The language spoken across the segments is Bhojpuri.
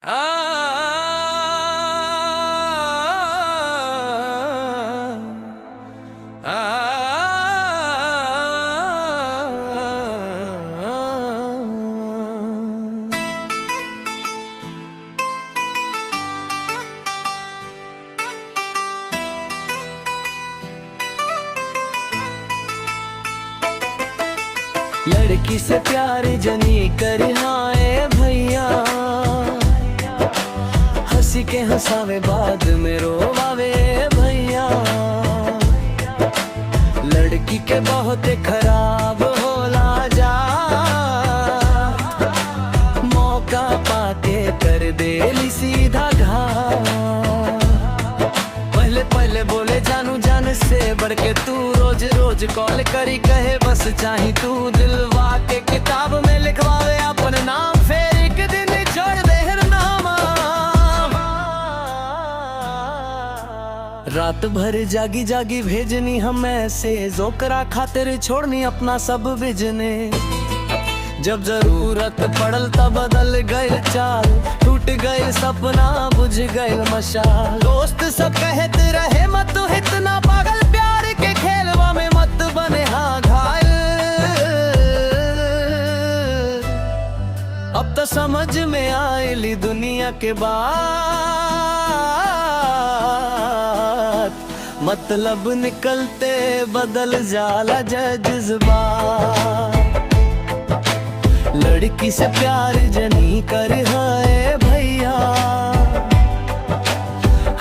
लड़की से प्यार जनी कर हाय भैया, हंसी के हंसावे बाद में रोवावे भैया। लड़की के बहुत खराब होला जा, मौका पाके कर देली सीधा घाव। पहले पहले बोले जानू जान से बढ़ के तू, रोज रोज कॉल करी कहे बस चाही तू। दिलवा के किताब में लिखवावे अपन नाम, फिर एक दिन छोड़ दे हर नामा। रात भर जागी जागी भेजनी हम मैसेज, ओकरा खातिर छोड़नी अपना सब बिजने। जब जरूरत पड़ल तब बदल गए चाल, टूट गए सपना बुझ गए मशाल। दोस्त सब कहते रहे मत इतना पागल, प्यार के खेलवा में मत बने हाँ घायल। अब तो समझ में आयली दुनिया के बात, मतलब निकलते बदल जाला जज्बात। लड़की से प्यार जनी कर हाय भैया,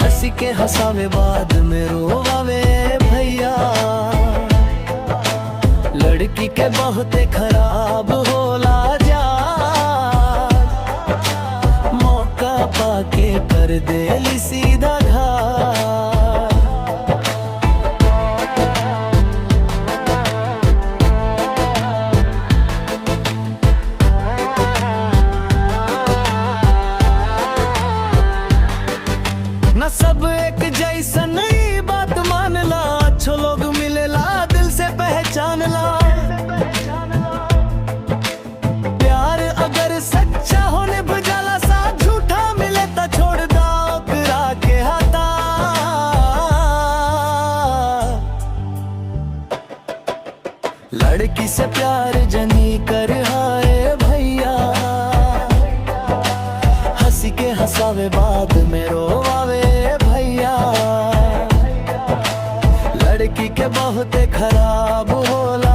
हंसी के हंसावे बाद में रोवावे भैया। लड़की के बहुत खराब होला जा, मौका पाके कर देली सीधा घात। न सब एक जैसन ई बात मानला, अच्छो लोग मिलेला दिल से पहचानला। प्यार अगर सच्चा होने भुजाला साथ, झूठा मिले तो छोड़ दो ओकरा के हाथा। लड़की से प्यार जनी कर हाय भैया, हंसी के हंसावे बाद में रोवावे भैया। लड़की के बहुत खराब होला